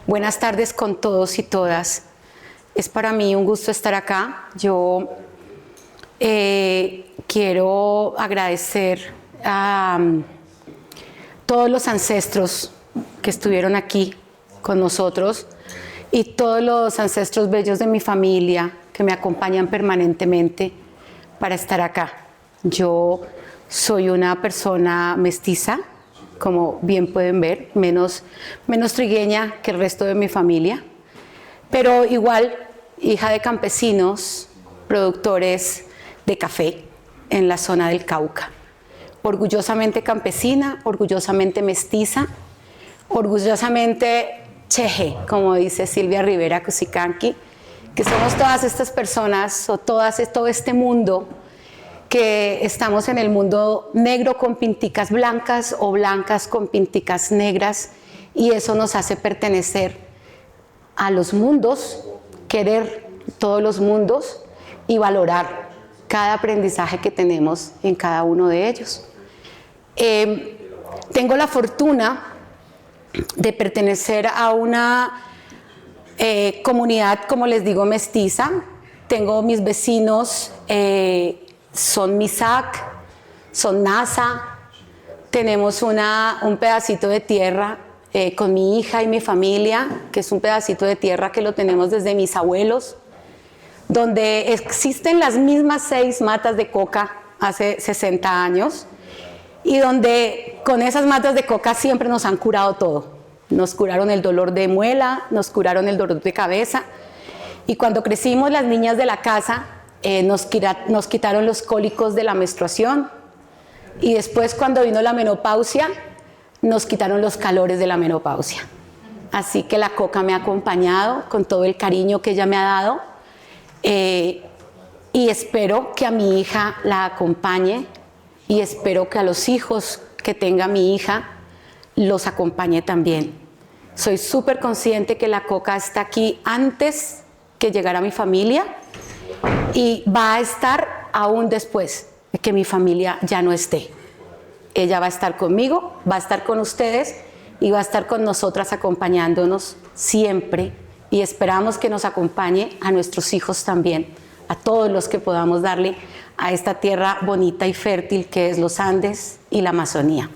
Buenas tardes con todos y todas. Es para mí un gusto estar acá. Yo quiero agradecer a todos los ancestros que estuvieron aquí con nosotros y todos los ancestros bellos de mi familia que me acompañan permanentemente para estar acá. Yo soy una persona mestiza, como bien pueden ver, menos trigueña que el resto de mi familia, pero igual hija de campesinos, productores de café en la zona del Cauca. Orgullosamente campesina, orgullosamente mestiza, orgullosamente cheje, como dice Silvia Rivera Cusicanqui, que somos todas estas personas o todo este mundo que estamos en el mundo negro con pinticas blancas o blancas con pinticas negras, y eso nos hace pertenecer a los mundos, querer todos los mundos y valorar cada aprendizaje que tenemos en cada uno de ellos. Tengo la fortuna de pertenecer a una comunidad, como les digo, mestiza. Tengo mis vecinos, son Misak, son Nasa. Tenemos un pedacito de tierra con mi hija y mi familia, que es un pedacito de tierra que lo tenemos desde mis abuelos, donde existen las mismas 6 matas de coca hace 60 años, y donde con esas matas de coca siempre nos han curado todo. Nos curaron el dolor de muela, nos curaron el dolor de cabeza, y cuando crecimos las niñas de la casa, nos quitaron los cólicos de la menstruación, y después cuando vino la menopausia nos quitaron los calores de la menopausia. Así que la coca me ha acompañado con todo el cariño que ella me ha dado, y espero que a mi hija la acompañe, y espero que a los hijos que tenga mi hija los acompañe también. Soy súper consciente que la coca está aquí antes que llegara mi familia, y va a estar aún después de que mi familia ya no esté. Ella va a estar conmigo, va a estar con ustedes y va a estar con nosotras acompañándonos siempre, y esperamos que nos acompañe a nuestros hijos también, a todos los que podamos darle a esta tierra bonita y fértil que es los Andes y la Amazonía.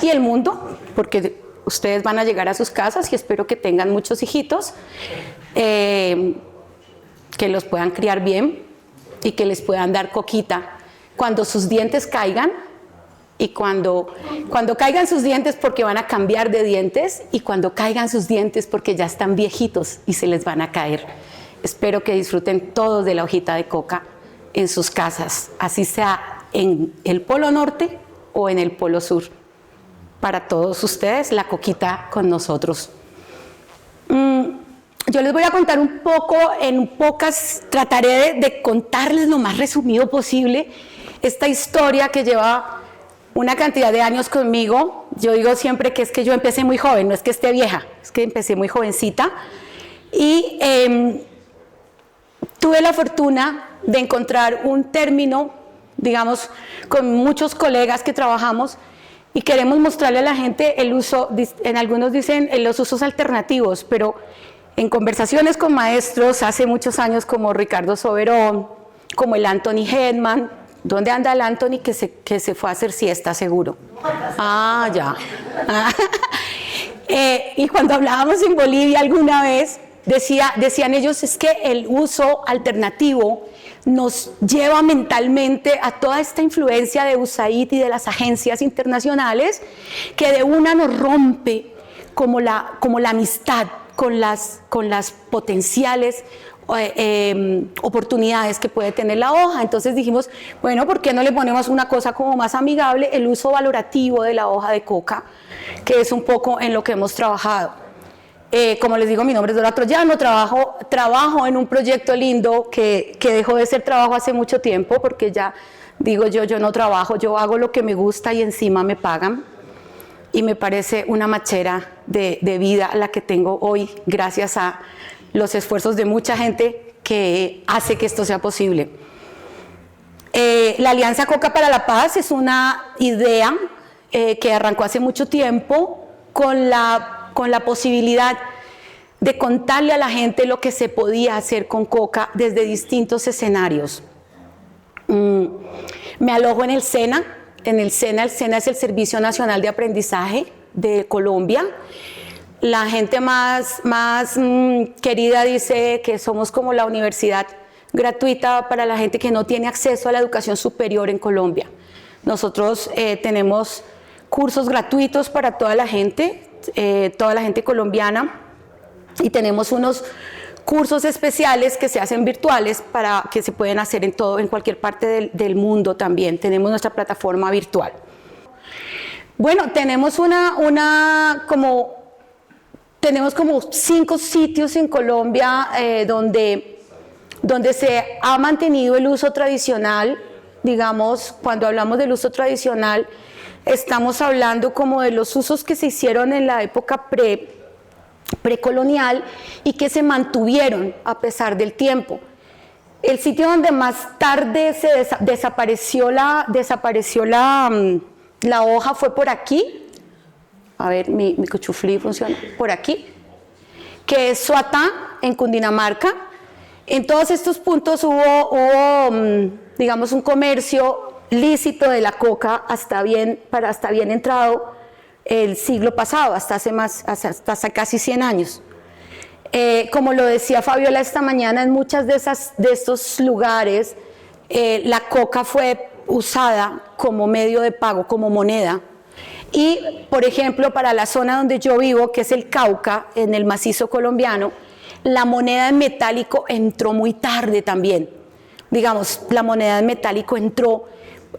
Y el mundo, porque ustedes van a llegar a sus casas y espero que tengan muchos hijitos, que los puedan criar bien y que les puedan dar coquita cuando sus dientes caigan, y cuando caigan sus dientes porque van a cambiar de dientes, y cuando caigan sus dientes porque ya están viejitos y se les van a caer. Espero que disfruten todos de la hojita de coca en sus casas, así sea en el Polo Norte o en el Polo Sur. Para todos ustedes, la coquita con nosotros. Yo les voy a contar un poco, trataré de contarles lo más resumido posible esta historia que lleva una cantidad de años conmigo. Yo digo siempre que es que yo empecé muy joven, no es que esté vieja, es que empecé muy jovencita, y tuve la fortuna de encontrar un término, digamos, con muchos colegas que trabajamos, y queremos mostrarle a la gente el uso, en algunos dicen los usos alternativos, pero en conversaciones con maestros hace muchos años como Ricardo Soberón, como el Anthony Hedman. ¿Dónde anda el Anthony que se fue a hacer siesta seguro? Ah, ya. Y cuando hablábamos en Bolivia alguna vez, decían ellos, es que el uso alternativo nos lleva mentalmente a toda esta influencia de USAID y de las agencias internacionales, que de una nos rompe como la amistad con las potenciales oportunidades que puede tener la hoja. Entonces dijimos, bueno, ¿por qué no le ponemos una cosa como más amigable? El uso valorativo de la hoja de coca, que es un poco en lo que hemos trabajado. Como les digo, mi nombre es Dora Troyano, trabajo en un proyecto lindo que dejó de ser trabajo hace mucho tiempo, porque ya digo yo no trabajo, yo hago lo que me gusta y encima me pagan, y me parece una machera de vida la que tengo hoy, gracias a los esfuerzos de mucha gente que hace que esto sea posible. La Alianza Coca para la Paz es una idea que arrancó hace mucho tiempo con la posibilidad de contarle a la gente lo que se podía hacer con coca desde distintos escenarios. Me alojo en el SENA. El SENA es el Servicio Nacional de Aprendizaje de Colombia. La gente más querida dice que somos como la universidad gratuita para la gente que no tiene acceso a la educación superior en Colombia. Nosotros tenemos cursos gratuitos para toda la gente colombiana, y tenemos unos cursos especiales que se hacen virtuales para que se pueden hacer en cualquier parte del mundo también. Tenemos nuestra plataforma virtual. Bueno, tenemos como 5 sitios en Colombia donde se ha mantenido el uso tradicional. Digamos, cuando hablamos del uso tradicional, estamos hablando como de los usos que se hicieron en la época precolonial y que se mantuvieron a pesar del tiempo. El sitio donde más tarde se desapareció la hoja fue por aquí. A ver, mi cuchuflí funciona. Por aquí, que es Suatá, en Cundinamarca. En todos estos puntos hubo digamos, un comercio lícito de la coca hasta bien entrado el siglo pasado, hasta hace casi 100 años. Como lo decía Fabiola esta mañana, en muchos de estos lugares la coca fue usada como medio de pago, como moneda. Y, por ejemplo, para la zona donde yo vivo, que es el Cauca, en el macizo colombiano, la moneda en metálico entró muy tarde también. Digamos, la moneda en metálico entró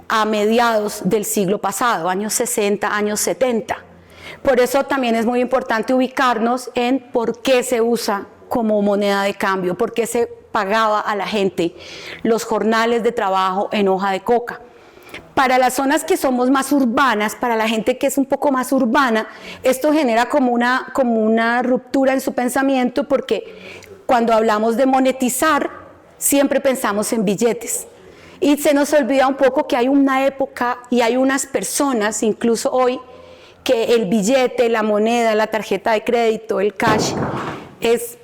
a mediados del siglo pasado, años 60, años 70. Por eso también es muy importante ubicarnos en por qué se usa como moneda de cambio, por qué se pagaba a la gente los jornales de trabajo en hoja de coca. Para las zonas que somos más urbanas, para la gente que es un poco más urbana, esto genera como una ruptura en su pensamiento, porque cuando hablamos de monetizar, siempre pensamos en billetes. Y se nos olvida un poco que hay una época y hay unas personas, incluso hoy, que el billete, la moneda, la tarjeta de crédito, el cash, es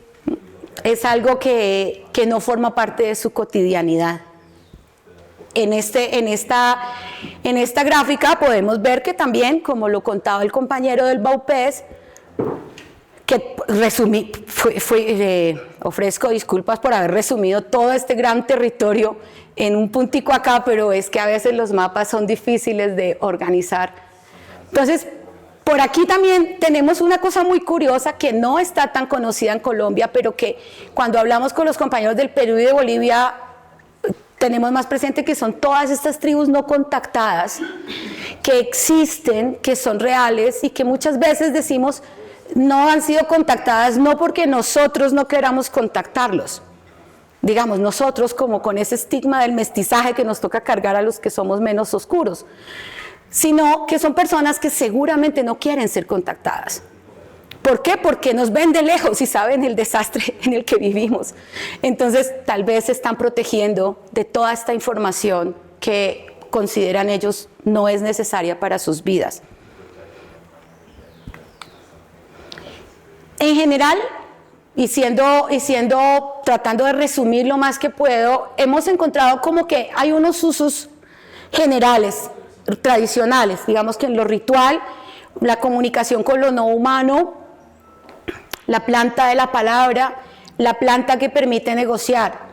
algo que no forma parte de su cotidianidad. En esta gráfica podemos ver que también, como lo contaba el compañero del Baupés, que ofrezco disculpas por haber resumido todo este gran territorio en un puntico acá, pero es que a veces los mapas son difíciles de organizar. Entonces, por aquí también tenemos una cosa muy curiosa que no está tan conocida en Colombia, pero que cuando hablamos con los compañeros del Perú y de Bolivia, tenemos más presente, que son todas estas tribus no contactadas, que existen, que son reales y que muchas veces decimos no han sido contactadas, no porque nosotros no queramos contactarlos, digamos nosotros como con ese estigma del mestizaje que nos toca cargar a los que somos menos oscuros, sino que son personas que seguramente no quieren ser contactadas. ¿Por qué? Porque nos ven de lejos y saben el desastre en el que vivimos. Entonces, tal vez se están protegiendo de toda esta información que consideran ellos no es necesaria para sus vidas. En general, tratando de resumir lo más que puedo, hemos encontrado como que hay unos usos generales, tradicionales, digamos que en lo ritual, la comunicación con lo no humano, la planta de la palabra, la planta que permite negociar.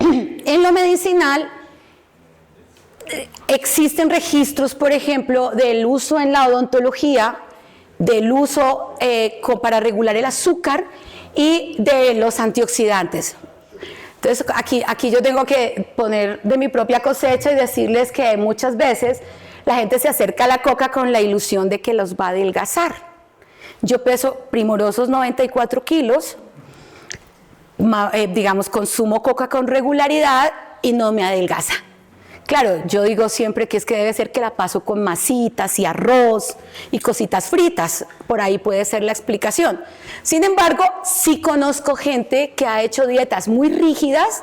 En lo medicinal existen registros, por ejemplo, del uso en la odontología, del uso para regular el azúcar y de los antioxidantes. Entonces aquí yo tengo que poner de mi propia cosecha y decirles que muchas veces la gente se acerca a la coca con la ilusión de que los va a adelgazar. Yo peso primorosos 94 kilos, digamos, consumo coca con regularidad y no me adelgaza. Claro, yo digo siempre que es que debe ser que la paso con masitas y arroz y cositas fritas, por ahí puede ser la explicación. Sin embargo, sí conozco gente que ha hecho dietas muy rígidas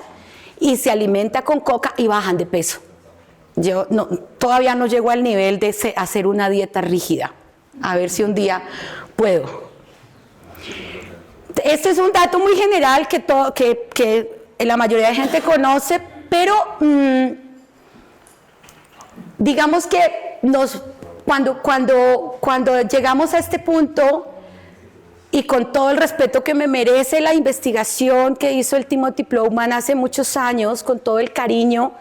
y se alimenta con coca y bajan de peso. Yo todavía no llego al nivel de hacer una dieta rígida, a ver si un día puedo. Este es un dato muy general que la mayoría de gente conoce, pero digamos que cuando llegamos a este punto, y con todo el respeto que me merece la investigación que hizo el Timothy Plowman hace muchos años, con todo el cariño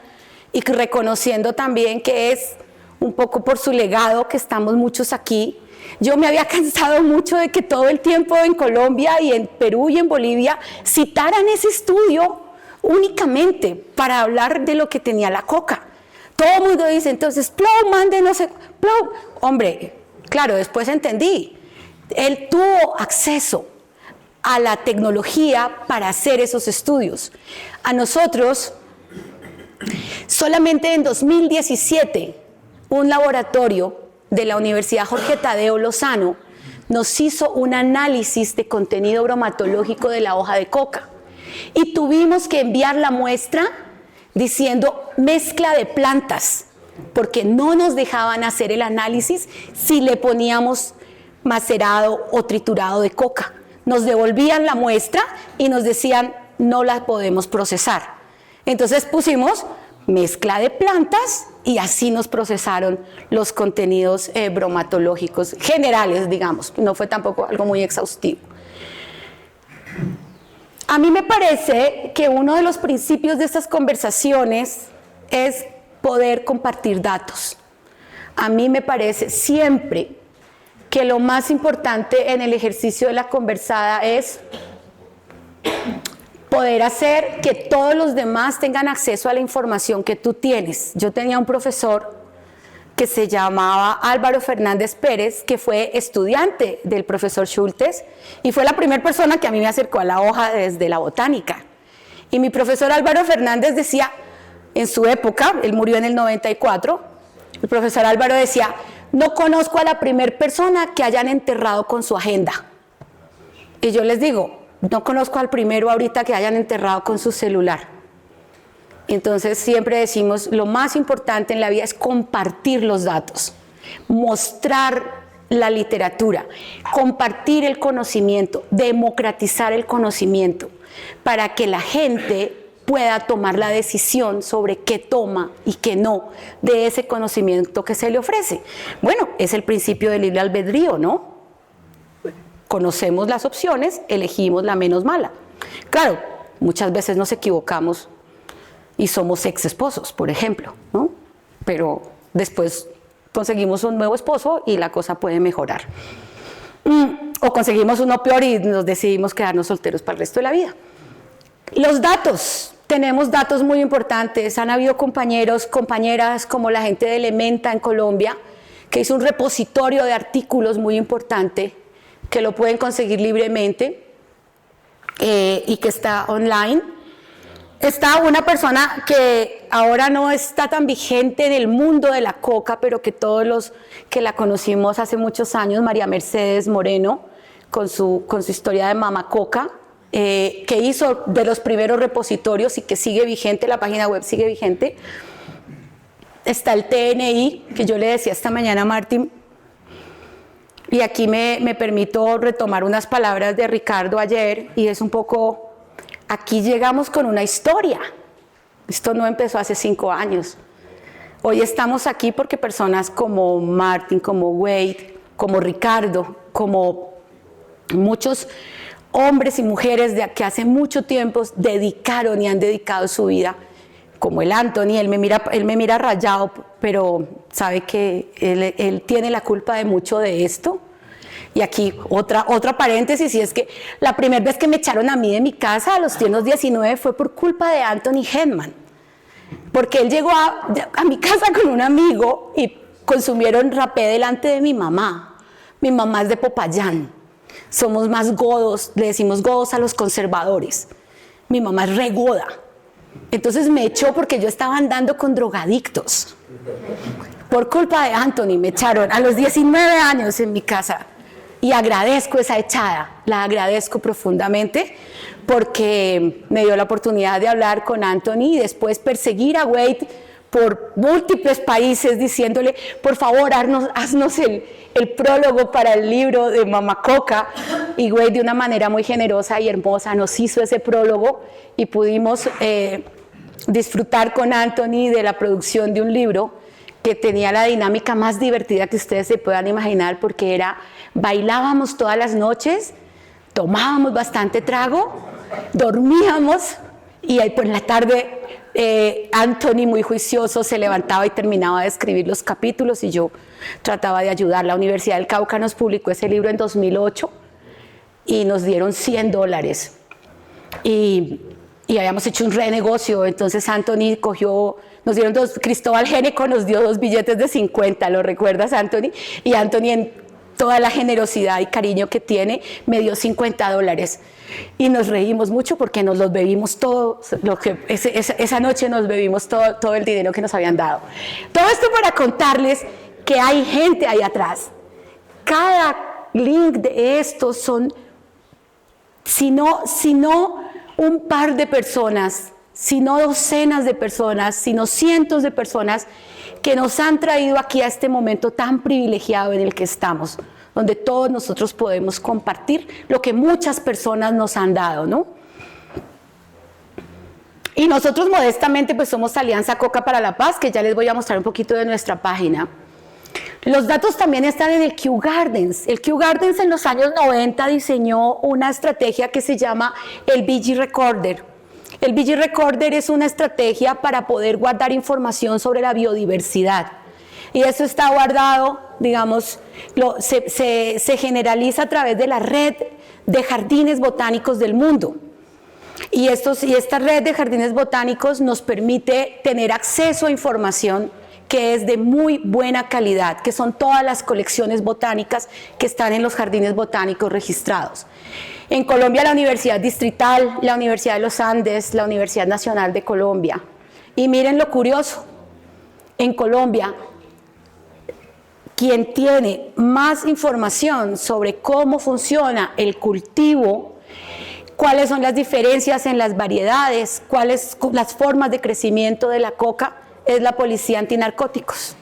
y reconociendo también que es un poco por su legado que estamos muchos aquí, yo me había cansado mucho de que todo el tiempo en Colombia y en Perú y en Bolivia citaran ese estudio únicamente para hablar de lo que tenía la coca. Todo el mundo dice, entonces, Plowman de no sé, hombre, claro, después entendí. Él tuvo acceso a la tecnología para hacer esos estudios. A nosotros, solamente en 2017, un laboratorio de la Universidad Jorge Tadeo Lozano nos hizo un análisis de contenido bromatológico de la hoja de coca. Y tuvimos que enviar la muestra diciendo mezcla de plantas, porque no nos dejaban hacer el análisis si le poníamos macerado o triturado de coca. Nos devolvían la muestra y nos decían no la podemos procesar. Entonces pusimos mezcla de plantas y así nos procesaron los contenidos bromatológicos generales, digamos, no fue tampoco algo muy exhaustivo. A mí me parece que uno de los principios de estas conversaciones es poder compartir datos. A mí me parece siempre que lo más importante en el ejercicio de la conversada es poder hacer que todos los demás tengan acceso a la información que tú tienes. Yo tenía un profesor que se llamaba Álvaro Fernández Pérez, que fue estudiante del profesor Schultes y fue la primera persona que a mí me acercó a la hoja desde la botánica. Y mi profesor Álvaro Fernández decía, en su época, él murió en el 94, el profesor Álvaro decía, no conozco a la primera persona que hayan enterrado con su agenda. Y yo les digo, no conozco al primero ahorita que hayan enterrado con su celular. Entonces siempre decimos, lo más importante en la vida es compartir los datos, mostrar la literatura, compartir el conocimiento, democratizar el conocimiento, para que la gente pueda tomar la decisión sobre qué toma y qué no de ese conocimiento que se le ofrece. Bueno, es el principio del libre albedrío, ¿no? Conocemos las opciones, elegimos la menos mala. Claro, muchas veces nos equivocamos y somos ex esposos, por ejemplo, ¿no? Pero después conseguimos un nuevo esposo y la cosa puede mejorar. O conseguimos uno peor y nos decidimos quedarnos solteros para el resto de la vida. Los datos. Tenemos datos muy importantes. Han habido compañeros, compañeras como la gente de Elementa en Colombia, que hizo un repositorio de artículos muy importante, que lo pueden conseguir libremente y que está online. Está una persona que ahora no está tan vigente en el mundo de la coca, pero que todos los que la conocimos hace muchos años, María Mercedes Moreno, con su historia de Mama Coca, que hizo de los primeros repositorios y que sigue vigente, la página web sigue vigente. Está el TNI, que yo le decía esta mañana a Martín, y aquí me permito retomar unas palabras de Ricardo ayer, y es un poco, aquí llegamos con una historia. Esto no empezó hace 5 años. Hoy estamos aquí porque personas como Martín, como Wade, como Ricardo, como muchos hombres y mujeres que hace mucho tiempo dedicaron y han dedicado su vida, como el Anthony, él me mira rayado, pero sabe que él tiene la culpa de mucho de esto. Y aquí otra paréntesis, y es que la primera vez que me echaron a mí de mi casa a los 19 fue por culpa de Anthony Hedman, porque él llegó a mi casa con un amigo y consumieron rapé delante de mi mamá. Mi mamá es de Popayán. Somos más godos, le decimos godos a los conservadores. Mi mamá es re goda. Entonces me echó porque yo estaba andando con drogadictos. Por culpa de Anthony me echaron a los 19 años en mi casa. Y agradezco esa echada, la agradezco profundamente porque me dio la oportunidad de hablar con Anthony y después perseguir a Wade por múltiples países diciéndole, por favor, haznos el prólogo para el libro de Mamá Coca. Y güey, de una manera muy generosa y hermosa, nos hizo ese prólogo y pudimos disfrutar con Anthony de la producción de un libro que tenía la dinámica más divertida que ustedes se puedan imaginar, porque bailábamos todas las noches, tomábamos bastante trago, dormíamos y ahí por la tarde Anthony, muy juicioso, se levantaba y terminaba de escribir los capítulos y yo trataba de ayudar. La Universidad del Cauca nos publicó ese libro en 2008 y nos dieron $100 y habíamos hecho un renegocio. Entonces Anthony nos dieron Cristóbal Géneco nos dio 2 billetes de 50, ¿lo recuerdas, Anthony? Y Anthony, en toda la generosidad y cariño que tiene, me dio $50. Y nos reímos mucho porque nos los bebimos todo, esa noche nos bebimos todo el dinero que nos habían dado. Todo esto para contarles que hay gente ahí atrás. Cada link de estos son, si no un par de personas, sino docenas de personas, sino cientos de personas que nos han traído aquí a este momento tan privilegiado en el que estamos, donde todos nosotros podemos compartir lo que muchas personas nos han dado, ¿no? Y nosotros modestamente pues somos Alianza Coca para la Paz, que ya les voy a mostrar un poquito de nuestra página. Los datos también están en el Kew Gardens. El Kew Gardens en los años 90 diseñó una estrategia que se llama el BG Recorder. El BG Recorder es una estrategia para poder guardar información sobre la biodiversidad. Y eso está guardado, digamos, se generaliza a través de la red de jardines botánicos del mundo. Y esta red de jardines botánicos nos permite tener acceso a información que es de muy buena calidad, que son todas las colecciones botánicas que están en los jardines botánicos registrados. En Colombia, la Universidad Distrital, la Universidad de los Andes, la Universidad Nacional de Colombia. Y miren lo curioso, en Colombia, quien tiene más información sobre cómo funciona el cultivo, cuáles son las diferencias en las variedades, cuáles las formas de crecimiento de la coca, es la Policía Antinarcóticos,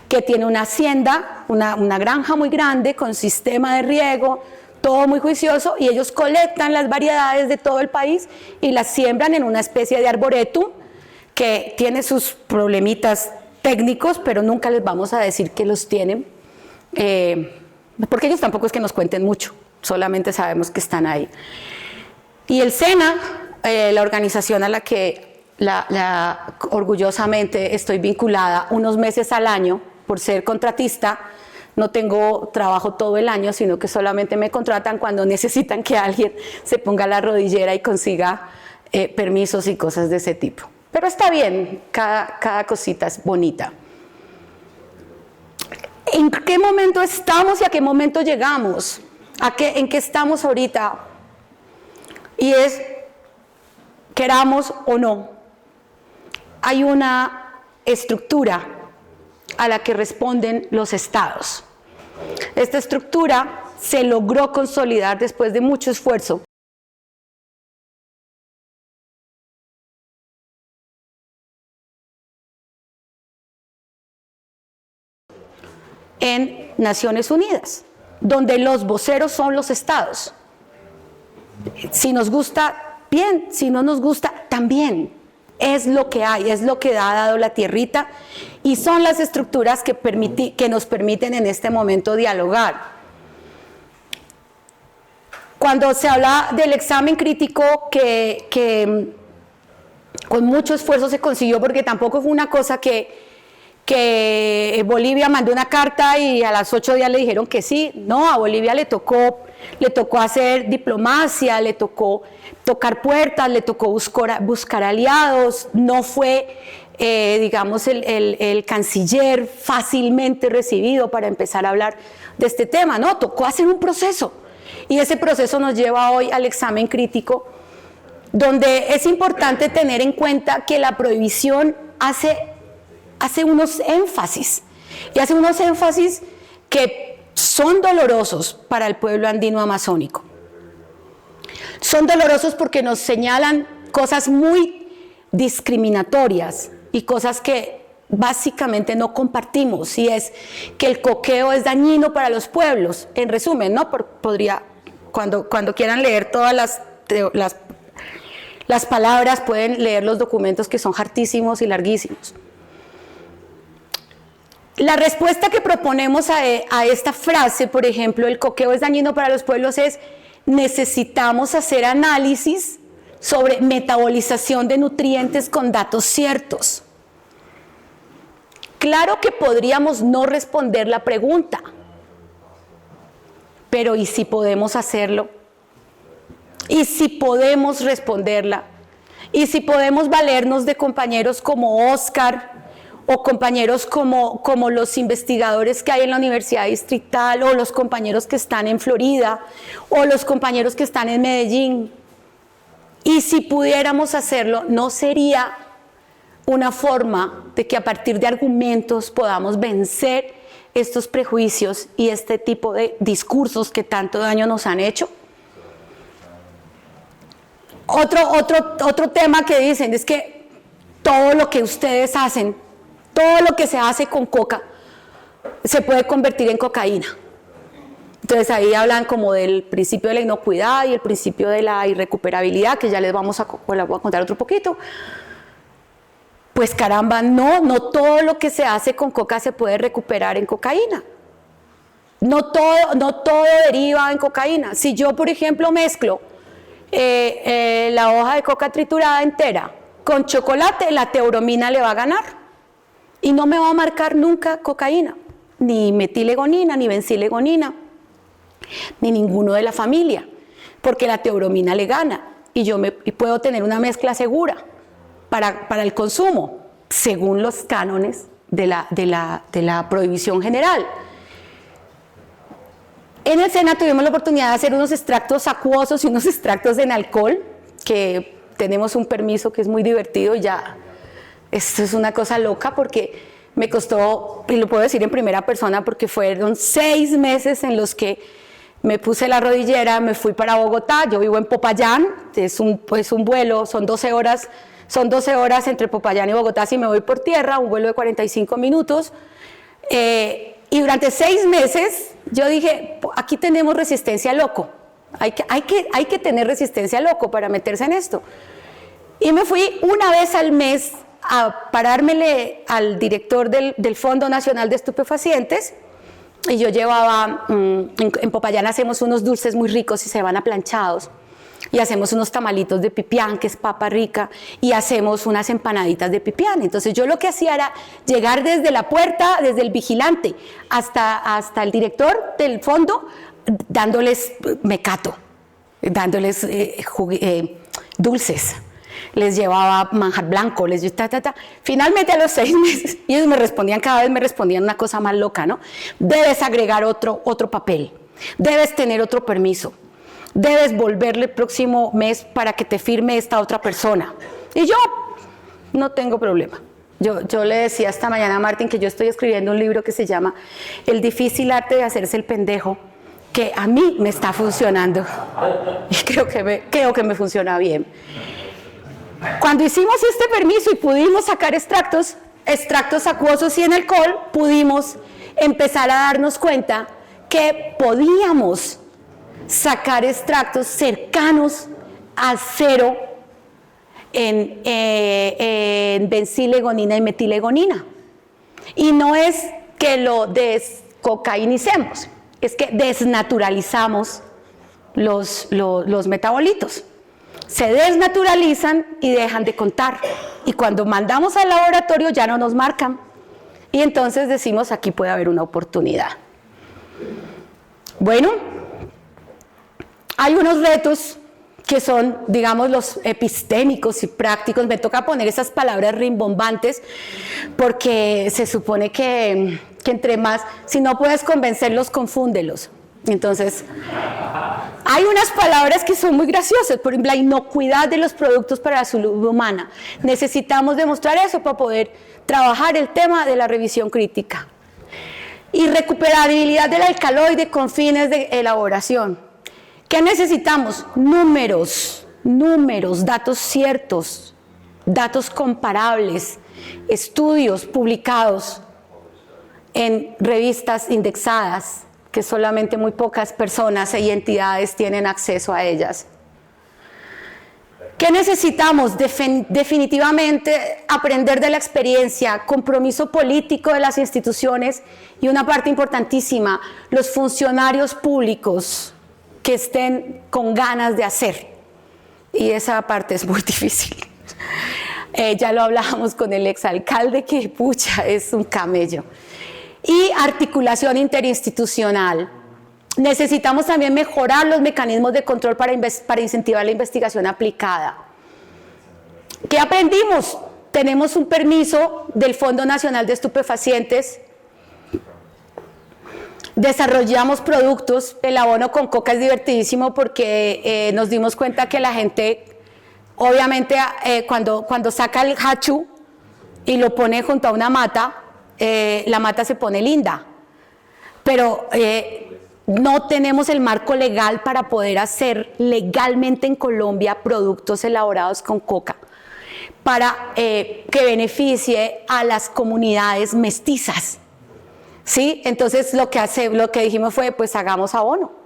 que tiene una hacienda, una granja muy grande con sistema de riego, todo muy juicioso, y ellos colectan las variedades de todo el país y las siembran en una especie de arboretum que tiene sus problemitas técnicos, pero nunca les vamos a decir que los tienen, porque ellos tampoco es que nos cuenten mucho, solamente sabemos que están ahí. Y el SENA, la organización a la que orgullosamente estoy vinculada unos meses al año, por ser contratista, no tengo trabajo todo el año, sino que solamente me contratan cuando necesitan que alguien se ponga la rodillera y consiga permisos y cosas de ese tipo. Pero está bien, cada cosita es bonita. ¿En qué momento estamos y a qué momento llegamos? ¿En qué estamos ahorita? Y es, queramos o no, hay una estructura a la que responden los estados. Esta estructura se logró consolidar después de mucho esfuerzo. En Naciones Unidas, donde los voceros son los estados. Si nos gusta, bien, si no nos gusta, también. Es lo que hay, es lo que ha dado la tierrita y son las estructuras que nos permiten en este momento dialogar. Cuando se habla del examen crítico que con mucho esfuerzo se consiguió, porque tampoco fue una cosa que Bolivia mandó una carta y a las 8 días le dijeron que sí. No, a Bolivia le tocó hacer diplomacia, le tocó tocar puertas, le tocó buscar aliados. No fue, digamos, el canciller fácilmente recibido para empezar a hablar de este tema. No, tocó hacer un proceso. Y ese proceso nos lleva hoy al examen crítico, donde es importante tener en cuenta que la prohibición hace unos énfasis, y hace unos énfasis que son dolorosos para el pueblo andino amazónico. Son dolorosos porque nos señalan cosas muy discriminatorias y cosas que básicamente no compartimos, y es que el coqueo es dañino para los pueblos. En resumen, ¿no? Podría, cuando quieran leer todas las palabras, pueden leer los documentos que son hartísimos y larguísimos. La respuesta que proponemos a esta frase, por ejemplo, el coqueo es dañino para los pueblos, es: necesitamos hacer análisis sobre metabolización de nutrientes con datos ciertos. Claro que podríamos no responder la pregunta, pero ¿y si podemos hacerlo? ¿Y si podemos responderla? ¿Y si podemos valernos de compañeros como Oscar o compañeros como los investigadores que hay en la Universidad Distrital, o los compañeros que están en Florida, o los compañeros que están en Medellín? Y si pudiéramos hacerlo, ¿no sería una forma de que a partir de argumentos podamos vencer estos prejuicios y este tipo de discursos que tanto daño nos han hecho? Otro tema que dicen es que todo lo que ustedes hacen, todo lo que se hace con coca, se puede convertir en cocaína. Entonces ahí hablan como del principio de la inocuidad y el principio de la irrecuperabilidad, que ya les voy a contar otro poquito. Pues caramba, no todo lo que se hace con coca se puede recuperar en cocaína. No todo deriva en cocaína. Si yo, por ejemplo, mezclo la hoja de coca triturada entera con chocolate, la teobromina le va a ganar y no me va a marcar nunca cocaína, ni metilegonina, ni bencilegonina, ni ninguno de la familia, porque la teobromina le gana y puedo tener una mezcla segura para el consumo, según los cánones de la prohibición general. En el SENA tuvimos la oportunidad de hacer unos extractos acuosos y unos extractos en alcohol, que tenemos un permiso que es muy divertido. Ya, esto es una cosa loca porque me costó, y lo puedo decir en primera persona, porque fueron 6 meses en los que me puse la rodillera, me fui para Bogotá. Yo vivo en Popayán, es un vuelo, son 12 horas entre Popayán y Bogotá si me voy por tierra, un vuelo de 45 minutos. Y durante 6 meses yo dije, aquí tenemos resistencia a loco, hay que tener resistencia a loco para meterse en esto. Y me fui una vez al mes a parármele al director del Fondo Nacional de Estupefacientes, y yo llevaba, en Popayán hacemos unos dulces muy ricos y se van aplanchados, y hacemos unos tamalitos de pipián, que es papa rica, y hacemos unas empanaditas de pipián. Entonces yo lo que hacía era llegar desde la puerta, desde el vigilante, hasta el director del fondo, dándoles mecato, dándoles dulces. Les llevaba manjar blanco, Finalmente a los 6 meses, y ellos cada vez me respondían una cosa más loca, ¿no? Debes agregar otro papel, debes tener otro permiso, debes volverle el próximo mes para que te firme esta otra persona. Y yo, no tengo problema. Yo le decía esta mañana a Martín que yo estoy escribiendo un libro que se llama El difícil arte de hacerse el pendejo, que a mí me está funcionando. Y creo que me funciona bien. Cuando hicimos este permiso y pudimos sacar extractos acuosos y en alcohol, pudimos empezar a darnos cuenta que podíamos sacar extractos cercanos a 0 en bencilegonina y metilegonina. Y no es que lo descocainicemos, es que desnaturalizamos los metabolitos. Se desnaturalizan y dejan de contar. Y cuando mandamos al laboratorio ya no nos marcan. Y entonces decimos, aquí puede haber una oportunidad. Bueno, hay unos retos que son, digamos, los epistémicos y prácticos. Me toca poner esas palabras rimbombantes porque se supone que entre más, si no puedes convencerlos, confúndelos. Entonces, hay unas palabras que son muy graciosas, por ejemplo, la inocuidad de los productos para la salud humana. Necesitamos demostrar eso para poder trabajar el tema de la revisión crítica. Y recuperabilidad del alcaloide con fines de elaboración. ¿Qué necesitamos? Números, datos ciertos. datos comparables, estudios publicados en revistas indexadas, que solamente muy pocas personas y entidades tienen acceso a ellas. ¿Qué necesitamos? Definitivamente aprender de la experiencia, compromiso político de las instituciones y una parte importantísima, los funcionarios públicos que estén con ganas de hacer. Y esa parte es muy difícil. Ya lo hablábamos con el exalcalde, que pucha, es un camello. Y articulación interinstitucional. Necesitamos también mejorar los mecanismos de control para incentivar la investigación aplicada. ¿Qué aprendimos? Tenemos un permiso del Fondo Nacional de Estupefacientes. Desarrollamos productos. El abono con coca es divertidísimo porque nos dimos cuenta que la gente, obviamente, cuando saca el hachú y lo pone junto a una mata, la mata se pone linda. Pero no tenemos el marco legal para poder hacer legalmente en Colombia productos elaborados con coca para que beneficie a las comunidades mestizas, ¿sí? Entonces lo que dijimos fue, pues hagamos abono.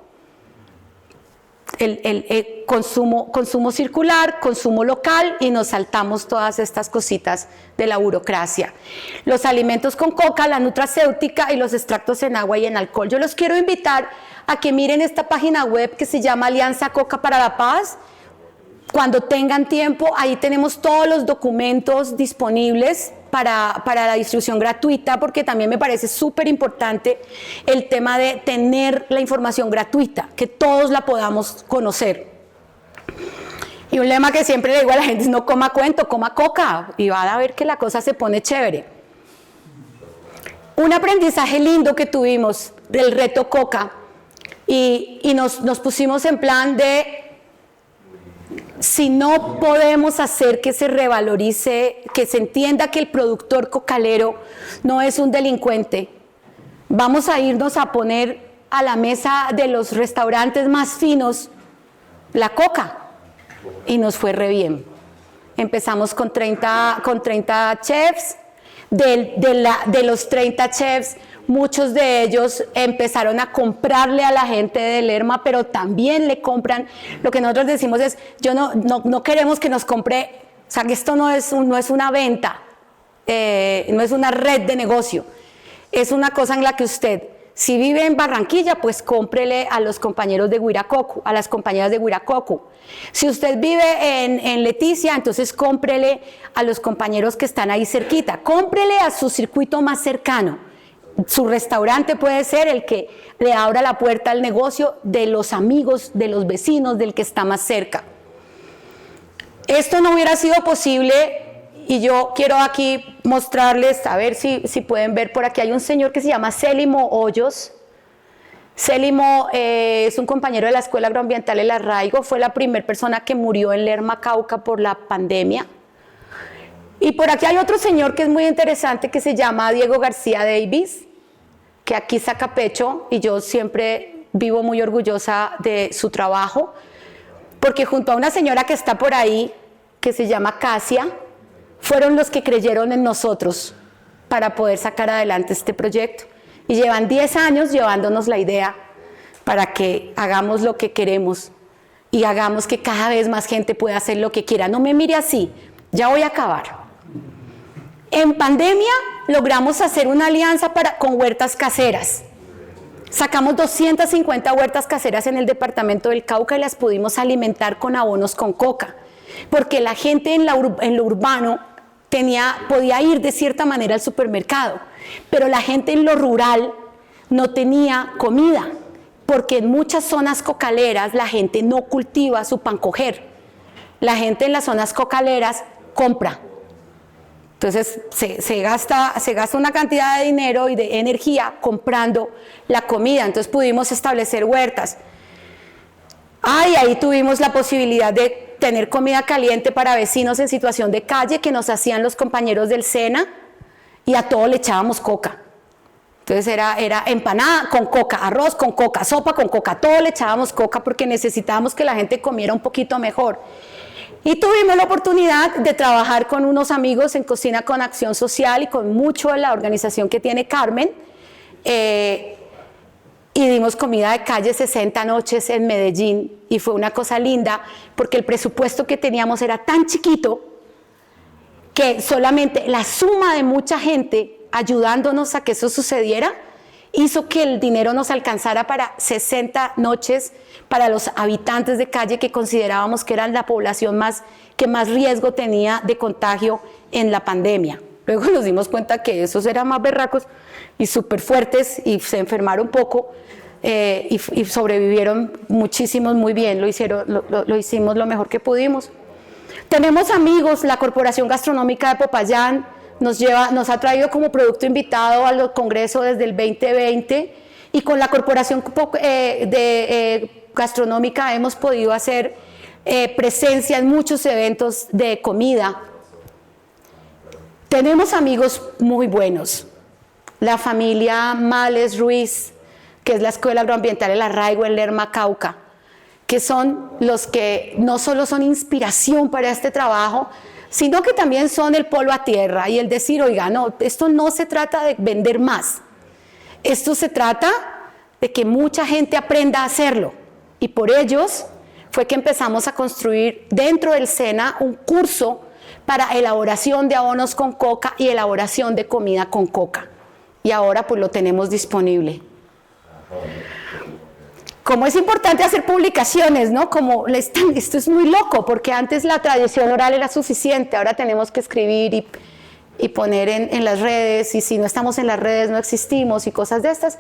El consumo circular, consumo local, y nos saltamos todas estas cositas de la burocracia. Los alimentos con coca, la nutracéutica y los extractos en agua y en alcohol. Yo los quiero invitar a que miren esta página web que se llama Alianza Coca para la Paz. Cuando tengan tiempo, ahí tenemos todos los documentos disponibles para la distribución gratuita, porque también me parece súper importante el tema de tener la información gratuita, que todos la podamos conocer. Y un lema que siempre le digo a la gente es: no coma cuento, coma coca, y van a ver que la cosa se pone chévere. Un aprendizaje lindo que tuvimos del reto coca, y nos pusimos en plan de: si no podemos hacer que se revalorice, que se entienda que el productor cocalero no es un delincuente, vamos a irnos a poner a la mesa de los restaurantes más finos la coca. Y nos fue re bien. Empezamos con 30 chefs. De los 30 chefs, muchos de ellos empezaron a comprarle a la gente de Lerma, pero también le compran. Lo que nosotros decimos es: no queremos que nos compre, o sea, que esto no es una venta, no es una red de negocio, es una cosa en la que usted, si vive en Barranquilla, pues cómprele a los compañeros de Huiracocu, a las compañeras de Huiracocu. Si usted vive en Leticia, entonces cómprele a los compañeros que están ahí cerquita, cómprele a su circuito más cercano. Su restaurante puede ser el que le abra la puerta al negocio de los amigos, de los vecinos, del que está más cerca. Esto no hubiera sido posible, y yo quiero aquí mostrarles, a ver si pueden ver por aquí, hay un señor que se llama Célimo Hoyos. Célimo es un compañero de la Escuela Agroambiental El Arraigo, fue la primera persona que murió en Lerma, Cauca, por la pandemia. Y por aquí hay otro señor que es muy interesante, que se llama Diego García Davis, que aquí saca pecho, y yo siempre vivo muy orgullosa de su trabajo, porque junto a una señora que está por ahí, que se llama Casia, fueron los que creyeron en nosotros para poder sacar adelante este proyecto. Y llevan 10 años llevándonos la idea para que hagamos lo que queremos y hagamos que cada vez más gente pueda hacer lo que quiera. No me mire así, ya voy a acabar. En pandemia logramos hacer una alianza con huertas caseras. Sacamos 250 huertas caseras en el departamento del Cauca y las pudimos alimentar con abonos con coca, porque la gente en lo urbano podía ir de cierta manera al supermercado, pero la gente en lo rural no tenía comida, porque en muchas zonas cocaleras la gente no cultiva su pan coger. La gente en las zonas cocaleras compra. Entonces se gasta una cantidad de dinero y de energía comprando la comida. Entonces pudimos establecer huertas. Ahí tuvimos la posibilidad de tener comida caliente para vecinos en situación de calle, que nos hacían los compañeros del SENA, y a todo le echábamos coca. Entonces era empanada con coca, arroz con coca, sopa con coca, todo le echábamos coca porque necesitábamos que la gente comiera un poquito mejor. Y tuvimos la oportunidad de trabajar con unos amigos en Cocina con Acción Social y con mucho de la organización que tiene Carmen, y dimos comida de calle 60 noches en Medellín, y fue una cosa linda porque el presupuesto que teníamos era tan chiquito que solamente la suma de mucha gente ayudándonos a que eso sucediera hizo que el dinero nos alcanzara para 60 noches para los habitantes de calle que considerábamos que eran la población que más riesgo tenía de contagio en la pandemia. Luego nos dimos cuenta que esos eran más berracos y súper fuertes y se enfermaron poco, y sobrevivieron muchísimos muy bien, lo hicimos lo mejor que pudimos. Tenemos amigos, la Corporación Gastronómica de Popayán nos ha traído como producto invitado al Congreso desde el 2020, y con la Corporación Gastronómica hemos podido hacer presencia en muchos eventos de comida. Tenemos amigos muy buenos, la familia Males Ruiz, que es la Escuela Agroambiental El Arraigo en Lerma, Cauca, que son los que no solo son inspiración para este trabajo, sino que también son el polo a tierra y el decir, oiga, no, esto no se trata de vender más, esto se trata de que mucha gente aprenda a hacerlo, y por ellos fue que empezamos a construir dentro del SENA un curso para elaboración de abonos con coca y elaboración de comida con coca, y ahora pues lo tenemos disponible. Como es importante hacer publicaciones, ¿no? Esto es muy loco, porque antes la tradición oral era suficiente, ahora tenemos que escribir y poner en las redes, y si no estamos en las redes no existimos y cosas de estas.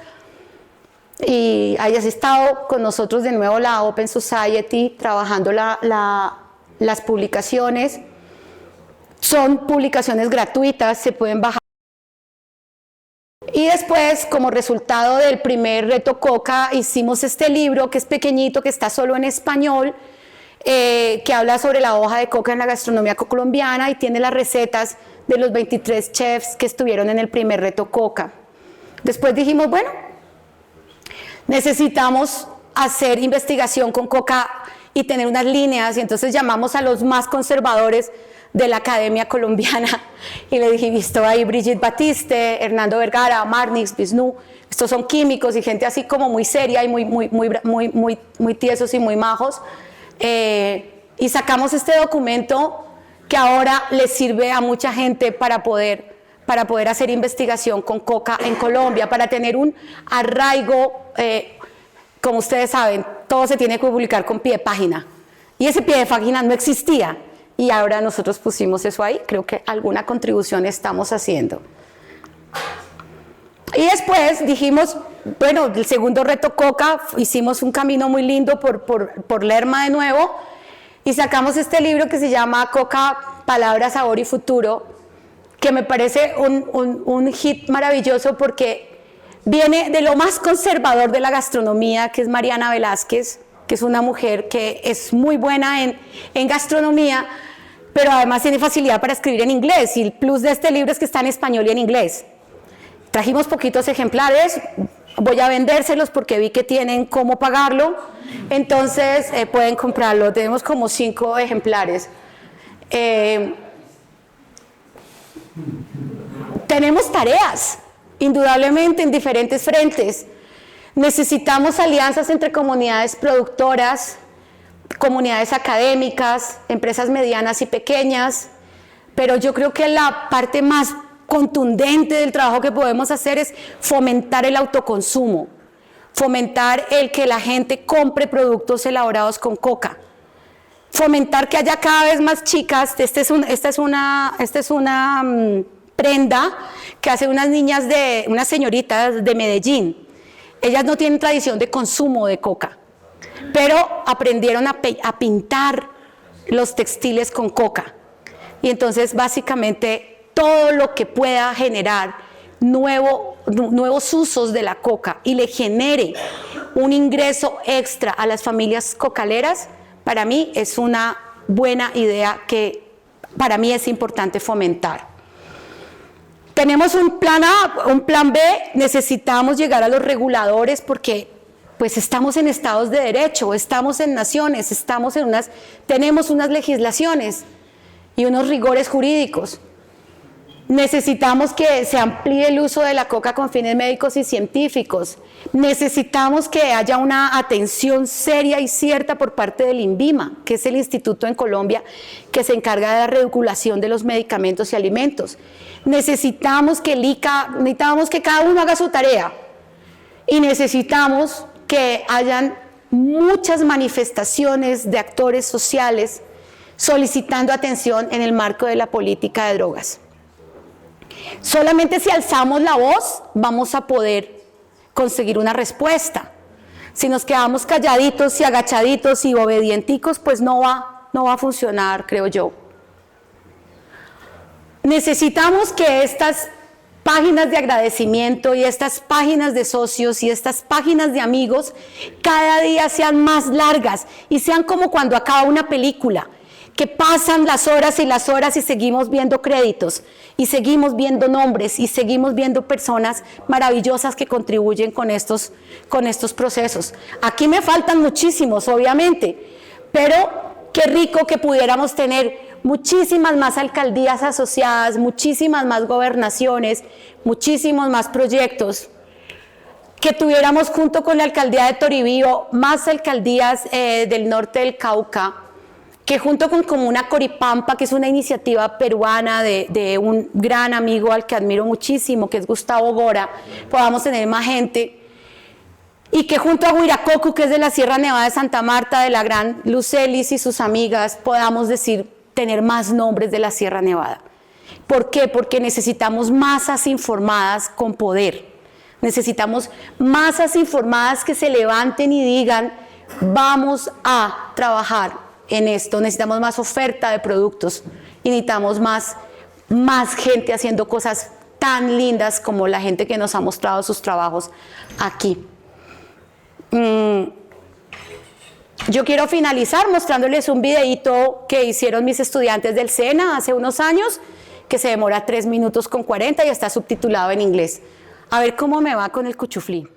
Y hayas estado con nosotros de nuevo la Open Society trabajando las publicaciones. Son publicaciones gratuitas, se pueden bajar. Y después, como resultado del primer reto Coca, hicimos este libro que es pequeñito, que está solo en español, que habla sobre la hoja de coca en la gastronomía colombiana y tiene las recetas de los 23 chefs que estuvieron en el primer reto Coca. Después dijimos, bueno, necesitamos hacer investigación con coca y tener unas líneas, y entonces llamamos a los más conservadores de la Academia Colombiana y le dije, visto ahí Brigitte Batiste, Hernando Vergara, Marnix, Bisnu, estos son químicos y gente así como muy seria y muy tiesos y muy majos, y sacamos este documento que ahora les sirve a mucha gente para poder hacer investigación con coca en Colombia, para tener un arraigo. Como ustedes saben, todo se tiene que publicar con pie de página, y ese pie de página no existía, y ahora nosotros pusimos eso ahí. Creo que alguna contribución estamos haciendo. Y después dijimos, bueno, el segundo reto Coca, hicimos un camino muy lindo por Lerma de nuevo, y sacamos este libro que se llama Coca, Palabra, Sabor y Futuro, que me parece un hit maravilloso porque viene de lo más conservador de la gastronomía, que es Mariana Velázquez, que es una mujer que es muy buena en gastronomía, pero además tiene facilidad para escribir en inglés, y el plus de este libro es que está en español y en inglés. Trajimos poquitos ejemplares, voy a vendérselos porque vi que tienen cómo pagarlo, entonces pueden comprarlo. Tenemos como 5 ejemplares. Tenemos tareas, indudablemente, en diferentes frentes. Necesitamos alianzas entre comunidades productoras, comunidades académicas, empresas medianas y pequeñas, pero yo creo que la parte más contundente del trabajo que podemos hacer es fomentar el autoconsumo, fomentar el que la gente compre productos elaborados con coca, fomentar que haya cada vez más chicas. Esta es una prenda que hacen unas señoritas de Medellín. Ellas no tienen tradición de consumo de coca, pero aprendieron a pintar los textiles con coca, y entonces básicamente todo lo que pueda generar nuevos usos de la coca y le genere un ingreso extra a las familias cocaleras, para mí es una buena idea que para mí es importante fomentar. Tenemos un plan A, un plan B, necesitamos llegar a los reguladores porque pues estamos en estados de derecho, estamos en naciones, tenemos unas legislaciones y unos rigores jurídicos. Necesitamos que se amplíe el uso de la coca con fines médicos y científicos. Necesitamos que haya una atención seria y cierta por parte del INVIMA, que es el instituto en Colombia que se encarga de la regulación de los medicamentos y alimentos. Necesitamos que cada uno haga su tarea y necesitamos que hayan muchas manifestaciones de actores sociales solicitando atención en el marco de la política de drogas. Solamente si alzamos la voz vamos a poder conseguir una respuesta. Si nos quedamos calladitos y agachaditos y obedienticos, pues no va a funcionar, creo yo. Necesitamos que estas páginas de agradecimiento y estas páginas de socios y estas páginas de amigos cada día sean más largas y sean como cuando acaba una película, que pasan las horas y seguimos viendo créditos y seguimos viendo nombres y seguimos viendo personas maravillosas que contribuyen con estos procesos. Aquí me faltan muchísimos, obviamente, pero qué rico que pudiéramos tener muchísimas más alcaldías asociadas, muchísimas más gobernaciones, muchísimos más proyectos, que tuviéramos junto con la alcaldía de Toribío más alcaldías del norte del Cauca, que junto con Comuna Coripampa, que es una iniciativa peruana de un gran amigo al que admiro muchísimo, que es Gustavo Gora, podamos tener más gente, y que junto a Huiracocu, que es de la Sierra Nevada de Santa Marta, de la gran Lucelis y sus amigas, podamos tener más nombres de la Sierra Nevada. ¿Por qué? Porque necesitamos masas informadas con poder. Necesitamos masas informadas que se levanten y digan, vamos a trabajar en esto, necesitamos más oferta de productos y necesitamos más gente haciendo cosas tan lindas como la gente que nos ha mostrado sus trabajos aquí. Yo quiero finalizar mostrándoles un videíto que hicieron mis estudiantes del SENA hace unos años, que se demora 3 minutos con 40 y está subtitulado en inglés. A ver cómo me va con el cuchuflí.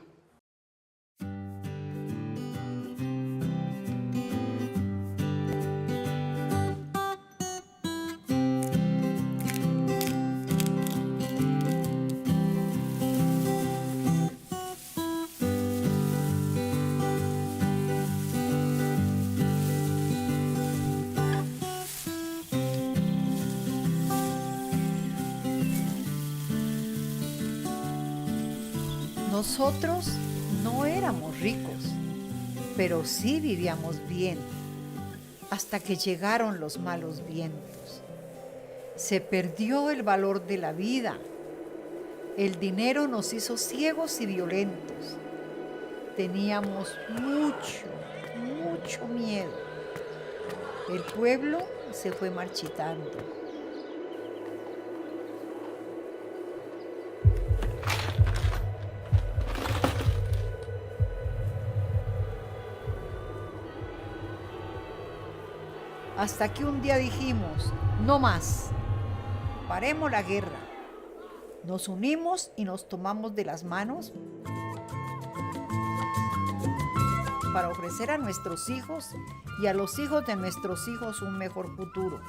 Nosotros no éramos ricos, pero sí vivíamos bien, hasta que llegaron los malos vientos. Se perdió el valor de la vida. El dinero nos hizo ciegos y violentos. Teníamos mucho miedo. El pueblo se fue marchitando. Hasta que un día dijimos, no más, paremos la guerra. Nos unimos y nos tomamos de las manos para ofrecer a nuestros hijos y a los hijos de nuestros hijos un mejor futuro.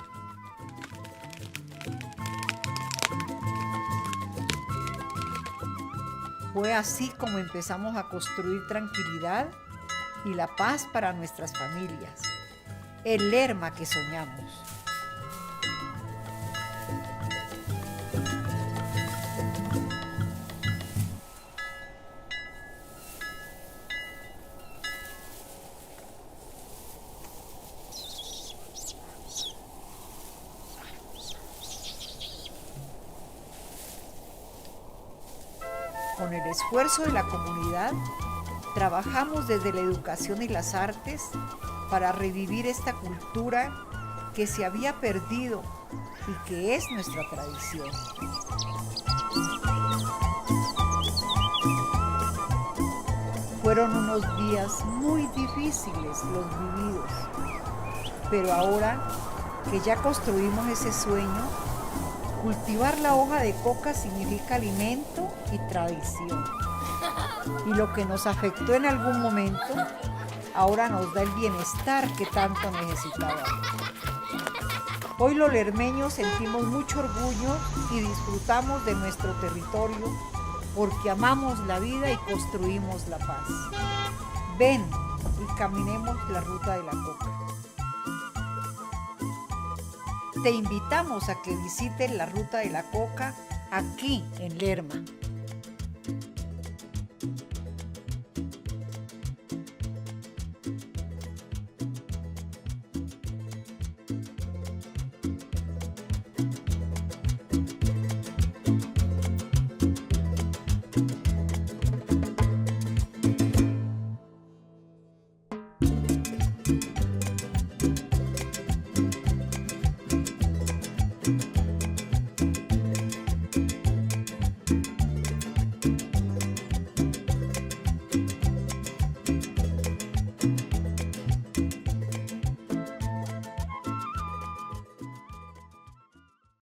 Fue así como empezamos a construir tranquilidad y la paz para nuestras familias. El Lerma que soñamos. Con el esfuerzo de la comunidad, trabajamos desde la educación y las artes para revivir esta cultura que se había perdido y que es nuestra tradición. Fueron unos días muy difíciles los vividos, pero ahora que ya construimos ese sueño, Cultivar la hoja de coca significa alimento y tradición. Y lo que nos afectó en algún momento, ahora nos da el bienestar que tanto necesitábamos. Hoy los lermeños sentimos mucho orgullo y disfrutamos de nuestro territorio porque amamos la vida y construimos la paz. Ven y caminemos la ruta de la coca. Te invitamos a que visites la ruta de la coca aquí en Lerma.